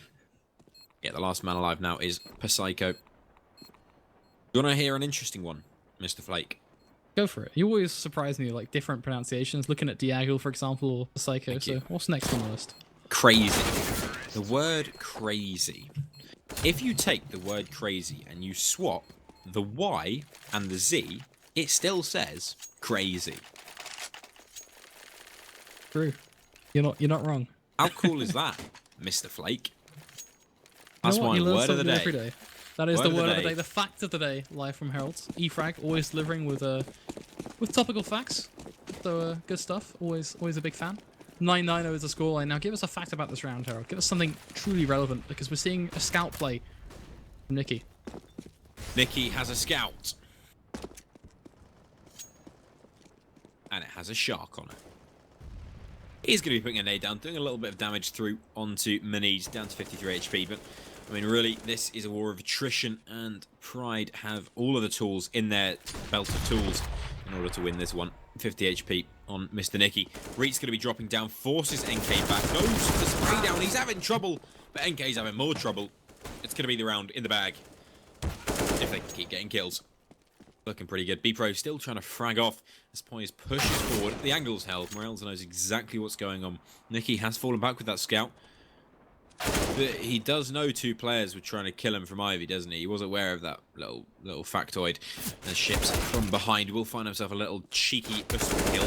S2: Yeah, the last man alive now is Psycho. You want to hear an interesting one, Mr. Flake?
S3: Go for it. You always surprise me with like different pronunciations. Looking at Diagonal, for example, or Psycho. So what's next on the list?
S2: Crazy. The word crazy. If you take the word crazy and you swap the Y and the Z, it still says crazy.
S3: True. You're not wrong.
S2: How cool is that, Mr. Flake? That's
S3: you know what?
S2: my word of the day.
S3: Every day. That is the word of the day. The fact of the day, live from Herald's. E-Frag, always delivering with topical facts. So good stuff. Always a big fan. 9-9 is the scoreline. Now give us a fact about this round, Herald. Give us something truly relevant because we're seeing a scout play from Nicky.
S2: Nicky has a scout. And it has a shark on it. He's going to be putting a nade down, doing a little bit of damage through onto Maniz, down to 53 HP. But, I mean, really, this is a war of attrition, and Pride have all of the tools in their belt of tools in order to win this one. 50 HP on Mr. Nicky. Reit's going to be dropping down, forces NK back, goes for the spray down. He's having trouble, but NK's having more trouble. It's going to be the round in the bag if they can keep getting kills. Looking pretty good. BPRO still trying to frag off as Poise pushes forward. The angle's held. Morels knows exactly what's going on. Nicky has fallen back with that scout. But he does know 2 players were trying to kill him from Ivy, doesn't he? He was aware of that little factoid. And ships from behind will find himself a little cheeky pistol kill.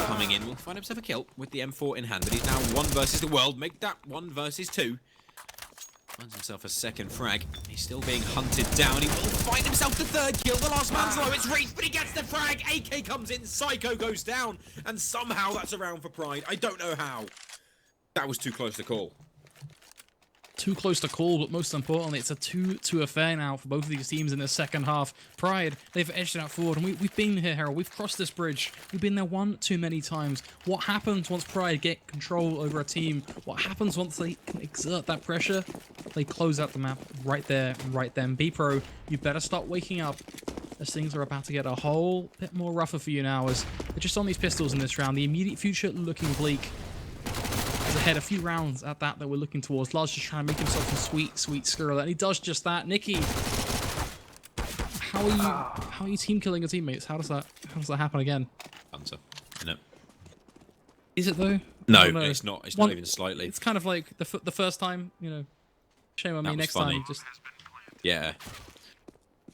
S2: Coming in, will find himself a kill with the M4 in hand. But he's now 1 versus the world. Make that 1 versus 2. Finds himself a second frag. He's still being hunted down. He will find himself the 3rd kill. The last man's low. It's Reese, but he gets the frag. AK comes in. Psycho goes down. And somehow that's a round for Pride. I don't know how. That was too close to call.
S3: Too close to call, but most importantly, it's a 2-2 affair now for both of these teams in the second half. Pride, they've edged it out forward, and we've been here, Harold. We've crossed this bridge. We've been there one too many times. What happens once Pride get control over a team? What happens once they can exert that pressure? They close out the map right there and right then. BPRO, you better start waking up, as things are about to get a whole bit more rougher for you now, as they're just on these pistols in this round. The immediate future looking bleak. Ahead a few rounds at that we're looking towards. Lars just trying to make himself a sweet squirrel, and he does just that. Nicky How are you team killing your teammates? How does that happen again?
S2: Hunter. No.
S3: Is it though?
S2: No, it's not. It's not even slightly.
S3: It's kind of like the first time, you know. Shame on me. Next time, just
S2: yeah.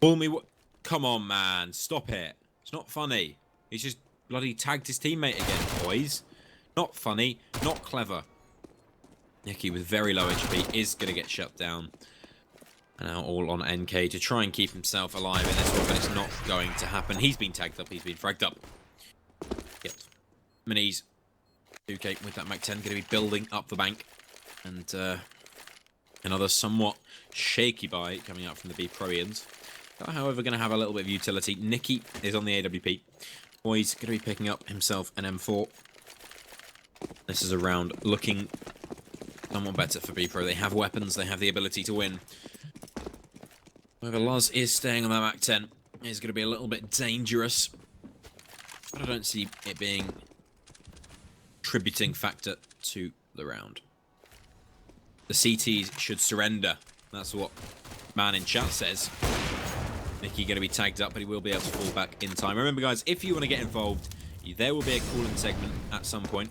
S2: Fool me. Come on, man. Stop it. It's not funny. He's just bloody tagged his teammate again, boys. Not funny. Not clever. Nicky with very low HP is going to get shut down. And now all on NK to try and keep himself alive in this one, but it's not going to happen. He's been tagged up. He's been fragged up. Yep. Minis. 2K with that Mac 10 going to be building up the bank. And another somewhat shaky buy coming out from the BPROians. However, going to have a little bit of utility. Nicky is on the AWP. Boy's going to be picking up himself an M4. This is a round looking somewhat better for BPRO. They have weapons. They have the ability to win. However, Luz is staying on that Mac 10. It's going to be a little bit dangerous. But I don't see it being a contributing factor to the round. The CTs should surrender. That's what man in chat says. Nicky going to be tagged up, but he will be able to fall back in time. Remember, guys, if you want to get involved, there will be a call-in segment at some point.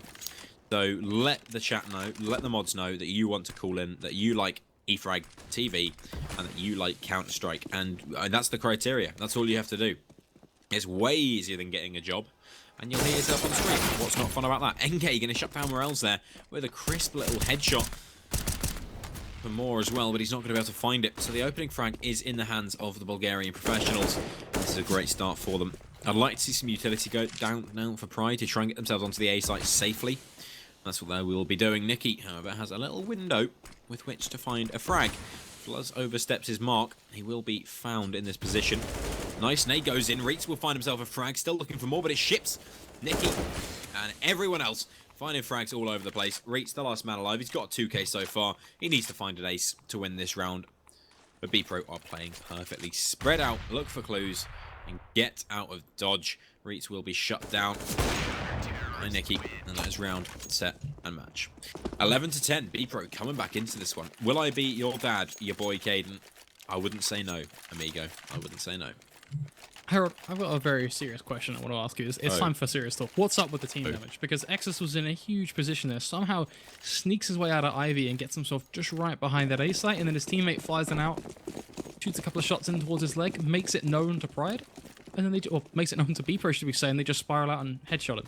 S2: So let the chat know, let the mods know that you want to call in, that you like eFrag TV, and that you like Counter-Strike. And that's the criteria. That's all you have to do. It's way easier than getting a job. And you'll hear yourself on screen. What's not fun about that? NK going to shut down Morels there with a crisp little headshot. For more as well, but he's not going to be able to find it. So the opening frag is in the hands of the Bulgarian professionals. This is a great start for them. I'd like to see some utility go down now for Pride to try and get themselves onto the A site safely. That's what they will be doing. Nicky, however, has a little window with which to find a frag. Fluz oversteps his mark. He will be found in this position. Nice nade goes in. Reitz will find himself a frag. Still looking for more, but it ships. Nicky and everyone else finding frags all over the place. Reitz the last man alive. He's got 2K so far. He needs to find an ace to win this round. But BPRO are playing perfectly. Spread out, look for clues, and get out of dodge. Reitz will be shut down by Nicky. And that is round, set, and match. 11-10. BPRO coming back into this one. Will I be your dad, your boy Caden? I wouldn't say no, amigo. I wouldn't say no.
S3: Harold, I've got a very serious question I want to ask you. It's time for serious talk. What's up with the team damage? Because Exus was in a huge position there, somehow sneaks his way out of Ivy and gets himself just right behind that A site, and then his teammate flies in out, shoots a couple of shots in towards his leg, makes it known to Pride, and then makes it known to BPRO, should we say, and they just spiral out and headshot him.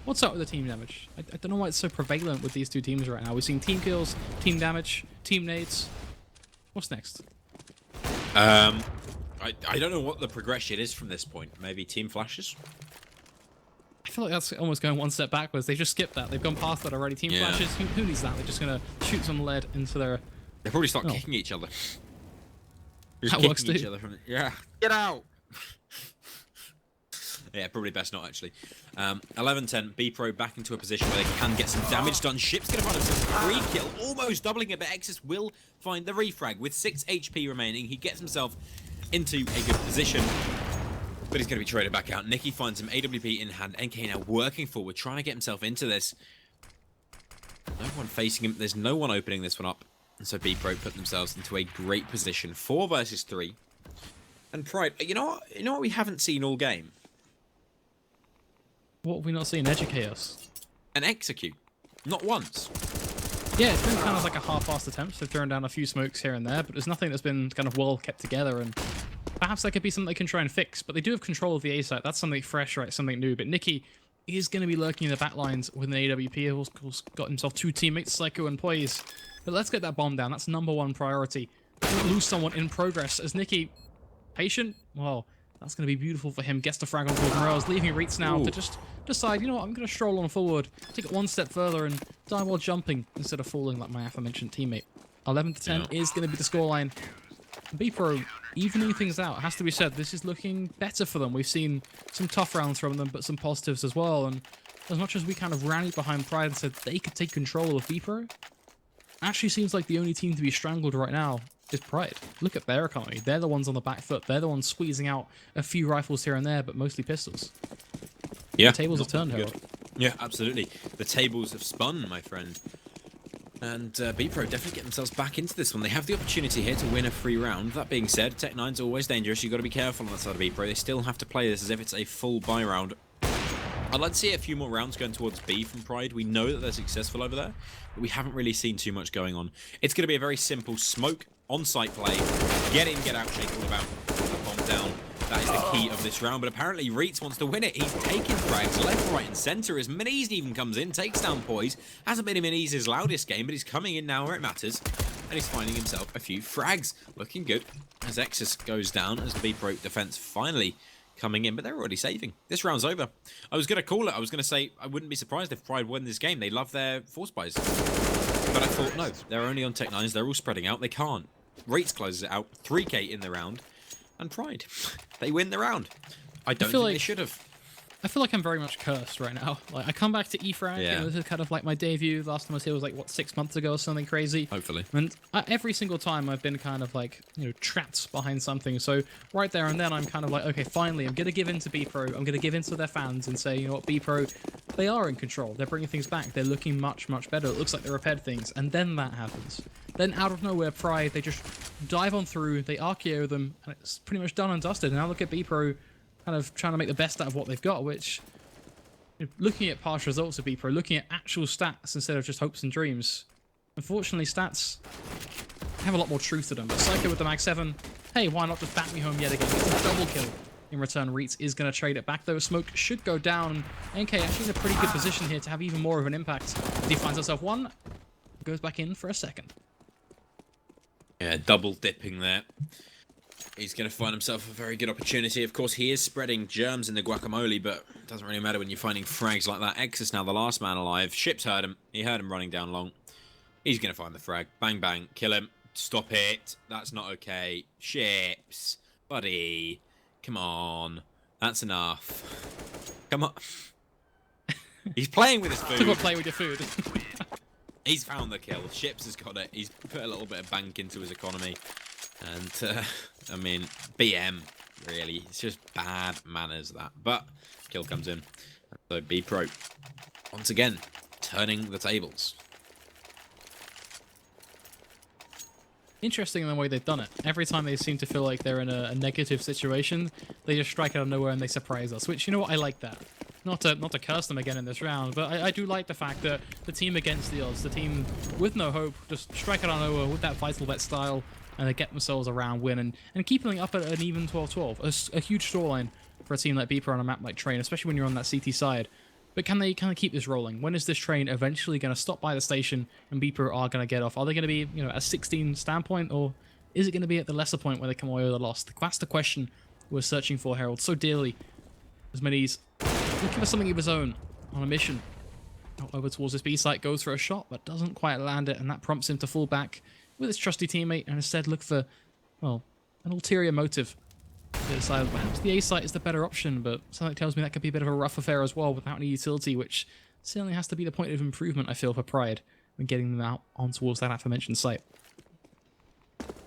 S3: What's up with the team damage? I don't know why it's so prevalent with these two teams right now. We've seen team kills, team damage, team nades. What's next?
S2: I don't know what the progression is from this point. Maybe team flashes?
S3: I feel like that's almost going one step backwards. They just skipped that. They've gone past that already. Team flashes, who needs that? They're just going to shoot some lead into their...
S2: They probably start kicking each other.
S3: That works too.
S2: Yeah, get out! Yeah, probably best not, actually. 11-10, BPRO back into a position where they can get some damage done. Ship's going to find himself a free kill, almost doubling it, but Exus will find the refrag. With 6 HP remaining, he gets himself into a good position, but he's going to be traded back out. Nicky finds him, AWP in hand. NK now working forward, trying to get himself into this. No one facing him. There's no one opening this one up. And so BPRO put themselves into a great position. 4 versus 3. And Pride, you know what we haven't seen all game?
S3: What have we not seen? Educate us.
S2: An execute. Not once.
S3: Yeah, it's been kind of like a half-assed attempt. They've thrown down a few smokes here and there, but there's nothing that's been kind of well kept together, and perhaps that could be something they can try and fix. But they do have control of the A site. That's something fresh, right? Something new. But Nicky is going to be lurking in the back lines with an AWP. He's of course got himself 2 teammates, Psycho and Poise. But let's get that bomb down. That's #1 priority. Don't lose someone in progress. As Nicky, patient? Well, that's going to be beautiful for him. Gets the frag on towards Morels, leaving Reitz now to just decide, you know what, I'm going to stroll on forward, take it one step further, and die while jumping instead of falling like my aforementioned teammate. 11-10 is going to be the scoreline. BPRO evening things out. It has to be said, this is looking better for them. We've seen some tough rounds from them, but some positives as well. And as much as we kind of rallied behind Pride and said they could take control of BPRO, actually seems like the only team to be strangled right now is Pride. Look at their economy. They're the ones on the back foot. They're the ones squeezing out a few rifles here and there, but mostly pistols. Yeah, the tables have turned, Harold.
S2: Yeah, absolutely. The tables have spun, my friend. And BPRO definitely get themselves back into this one. They have the opportunity here to win a free round. That being said, Tech9's always dangerous. You've got to be careful on that side of BPRO. They still have to play this as if it's a full buy round. I'd like to see a few more rounds going towards B from Pride. We know that they're successful over there, but we haven't really seen too much going on. It's going to be a very simple smoke, on-site play, get in, get out, shake all about, bomb down. That is the key of this round, but apparently Reitz wants to win it. He's taking frags left, right, and centre as Miniz even comes in, takes down Poise. Hasn't been Miniz's loudest game, but he's coming in now where it matters, and he's finding himself a few frags. Looking good as Exus goes down, as the BPRO defense finally coming in, but they're already saving. This round's over. I was going to call it. I was going to say I wouldn't be surprised if Pride won this game. They love their force buys. But I thought, no, they're only on Tech9s. They're all spreading out. They can't. Reitz closes it out. 3k in the round. And Pride, they win the round. I don't think they should have.
S3: I feel like I'm very much cursed right now. Like, I come back to EFrag, and this is kind of like my debut. Last time I was here was like, what, 6 months ago or something crazy?
S2: Hopefully.
S3: And every single time I've been kind of like, you know, trapped behind something. So right there and then I'm kind of like, okay, finally, I'm going to give in to BPRO. I'm going to give in to their fans and say, you know what, BPRO, they are in control. They're bringing things back. They're looking much, much better. It looks like they repaired things. And then that happens. Then out of nowhere, Pride, they just dive on through, they RKO them, and it's pretty much done and dusted. And now look at BPRO kind of trying to make the best out of what they've got, which, looking at past results of BPRO, looking at actual stats instead of just hopes and dreams, unfortunately stats have a lot more truth to them. But Psycho with the Mag 7, hey, why not just bat me home yet again? It's a double kill. In return, Reitz is going to trade it back, though. Smoke should go down. NK actually in a pretty good position here to have even more of an impact. He finds himself one, goes back in for a second.
S2: Yeah, double dipping there. He's going to find himself a very good opportunity. Of course, he is spreading germs in the guacamole, but it doesn't really matter when you're finding frags like that. X is now the last man alive. Ships heard him. He heard him running down long. He's going to find the frag. Bang, bang. Kill him. Stop it. That's not okay. Ships. Buddy. Come on. That's enough. Come on. He's playing with his food.
S3: Talk about playing with your food.
S2: He's found the kill. Ships has got it. He's put a little bit of bank into his economy. And, I mean, BM, really. It's just bad manners, that. But, kill comes in. So, BPRO, once again, turning the tables.
S3: Interesting in the way they've done it. Every time they seem to feel like they're in a negative situation, they just strike out of nowhere and they surprise us. Which, you know what, I like that. Not to curse them again in this round, but I do like the fact that the team against the odds, the team with no hope, just strike out of nowhere with that Vital Bet style, and they get themselves a round win, and keeping up at an even 12-12. A huge scoreline for a team like BPRO on a map like Train, especially when you're on that CT side. But can they kind of keep this rolling? When is this train eventually going to stop by the station and BPRO are going to get off? Are they going to be, you know, at a 16 standpoint, or is it going to be at the lesser point where they come away with a loss? That's the question we're searching for, Herald, so dearly. As Miniz looking for something of his own on a mission. Over towards this B site, goes for a shot, but doesn't quite land it, and that prompts him to fall back with his trusty teammate and instead look for, well, an ulterior motive. To decide perhaps the A site is the better option, but something tells me that could be a bit of a rough affair as well without any utility, which certainly has to be the point of improvement, I feel, for Pride when getting them out on towards that aforementioned site.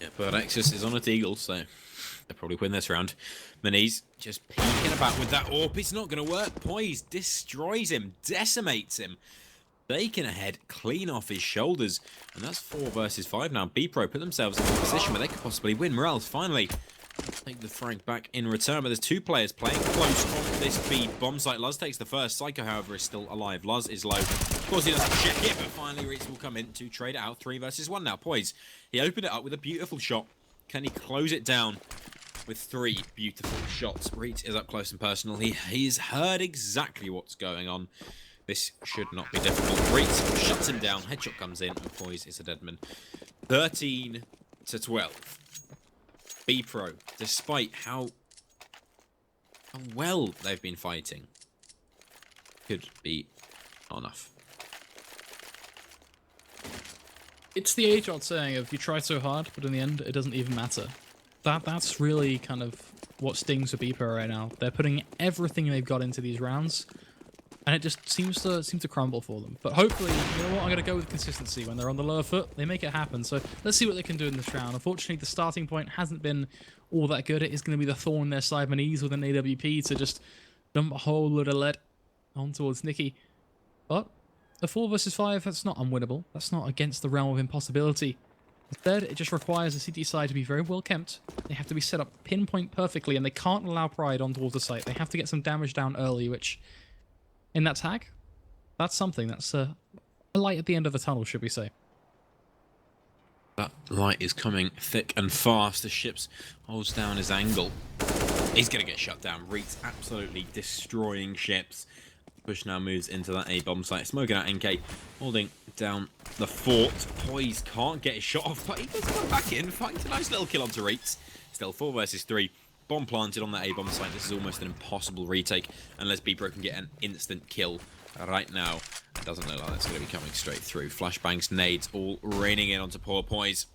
S2: Yeah, but Exus is on a Deagle, so they'll probably win this round. Miniz just peeking about with that AWP. It's not going to work. Poise destroys him, decimates him. Taking a head clean off his shoulders. And that's 4 versus 5 now. BPRO put themselves in a position where they could possibly win. Morales finally take the frag back in return, but there's 2 players playing close on this B bomb site. Luz takes the first. Psycho, however, is still alive. Luz is low. Of course, he doesn't check it, but finally Reitz will come in to trade it out. 3 versus 1 now. Poise, he opened it up with a beautiful shot. Can he close it down with 3 beautiful shots? Reitz is up close and personal. He's heard exactly what's going on. This should not be difficult. Reitz shuts him down. Headshot comes in, and Poise is a dead man. 13 to 12. BPRO, despite how well they've been fighting, could be not enough.
S3: It's the age-old saying of you try so hard, but in the end, it doesn't even matter. That's really kind of what stings for BPRO right now. They're putting everything they've got into these rounds, and it just seems to crumble for them. But hopefully, you know what, I'm going to go with consistency. When they're on the lower foot, they make it happen. So let's see what they can do in this round. Unfortunately, the starting point hasn't been all that good. It is going to be the thorn in their side, Miniz with an AWP to just dump a whole load of lead on towards Nikki. But A 4 versus 5, that's not unwinnable. That's not against the realm of impossibility. Instead, it just requires the CT side to be very well kept. They have to be set up pinpoint perfectly, and they can't allow Pride on towards the site. They have to get some damage down early, which, in that tag, that's something. That's a light at the end of the tunnel, should we say.
S2: That light is coming thick and fast. The Ships holds down his angle. He's going to get shut down. Reed's absolutely destroying Ships. Push now moves into that A-bomb site. Smoking out NK, holding down the fort. Poise can't get his shot off, but he does come back in. Finds a nice little kill onto Reeds. Still 4 versus 3. Bomb planted on that A-bomb site. This is almost an impossible retake unless BPRO can get an instant kill right now. It doesn't look like that's going to be coming straight through. Flashbangs, nades, all raining in onto poor Poise.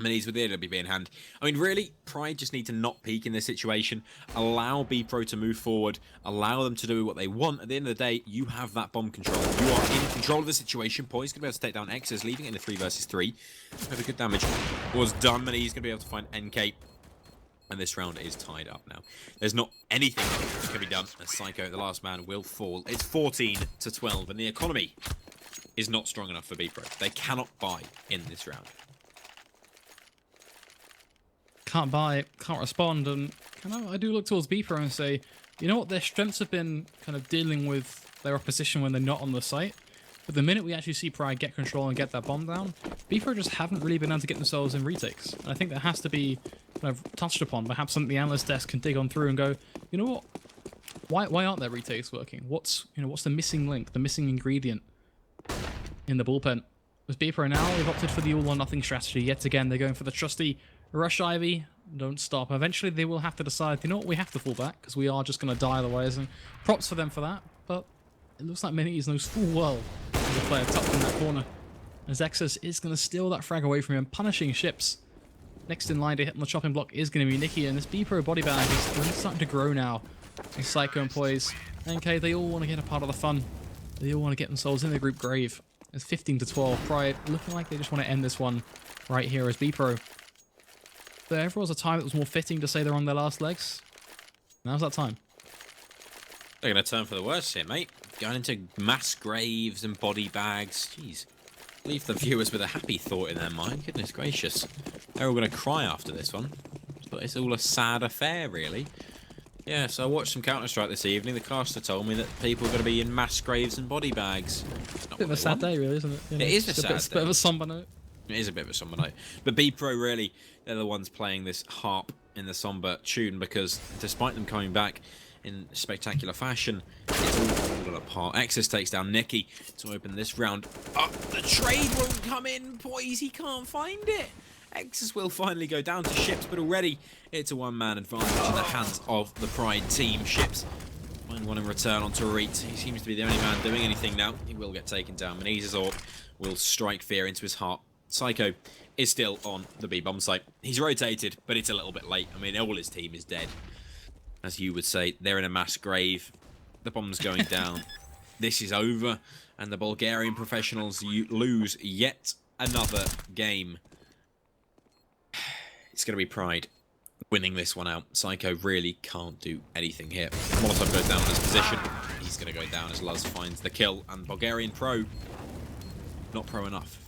S2: Minis with the AWP in hand. I mean, really, Pride just need to not peek in this situation. Allow BPRO to move forward. Allow them to do what they want. At the end of the day, you have that bomb control. You are in control of the situation. Poise going to be able to take down X's, leaving it in a 3 versus 3. Very good damage was done. Minis going to be able to find NK. And this round is tied up now. There's not anything that can be done. As Psycho, the last man, will fall. It's 14-12, and the economy is not strong enough for BPRO. They cannot buy in this round.
S3: Can't buy, can't respond, and I do look towards BPRO and say, you know what, their strengths have been kind of dealing with their opposition when they're not on the site, but the minute we actually see Pride get control and get that bomb down, BPRO just haven't really been able to get themselves in retakes, and I think that has to be kind of touched upon. Perhaps something the analyst desk can dig on through and go, you know what, why aren't their retakes working? What's the missing link, the missing ingredient in the bullpen? With BPRO now, they've opted for the all-or-nothing strategy. Yet again, they're going for the trusty rush Ivy, don't stop. Eventually, they will have to decide, you know what, we have to fall back, because we are just going to die otherwise, and props for them for that, but it looks like Minis knows full well there's a player tucked in that corner, as Exus is going to steal that frag away from him, punishing Ships. Next in line to hit on the chopping block is going to be Nikki, and this BPRO body bag is really starting to grow now. And Psycho and Poise, NK, they all want to get a part of the fun. They all want to get themselves in the group grave. It's 15-12. Pride looking like they just want to end this one right here as BPRO. There ever was a time that was more fitting to say they're on their last legs. Now's that time.
S2: They're going to turn for the worst here, mate. Going into mass graves and body bags. Jeez. Leave the viewers with a happy thought in their mind. Goodness gracious. They're all going to cry after this one. But it's all a sad affair, really. Yeah, so I watched some Counter-Strike this evening. The caster told me that people are going to be in mass graves and body bags.
S3: Bit of a sad day, really, isn't it? You know,
S2: it is a sad day.
S3: Bit of a somber note.
S2: It is a bit of a somber note. But BPRO, really, they're the ones playing this harp in the somber tune, because despite them coming back in spectacular fashion, it's all fallen apart. Exus takes down Nikki to open this round up. The trade won't come in. Poise, he can't find it. Exus will finally go down to Ships, but already it's a one-man advantage in the hands of the Pride team. Ships find one in return onto Reet. He seems to be the only man doing anything now. He will get taken down. Menezes or will strike fear into his heart. Psycho is still on the B-bomb site. He's rotated, but it's a little bit late. I mean, all his team is dead. As you would say, they're in a mass grave. The bomb's going down. This is over, and the Bulgarian professionals lose yet another game. It's going to be Pride winning this one out. Psycho really can't do anything here. Molotov goes down in his position. He's going to go down as Luz finds the kill, and Bulgarian Pro, not pro enough.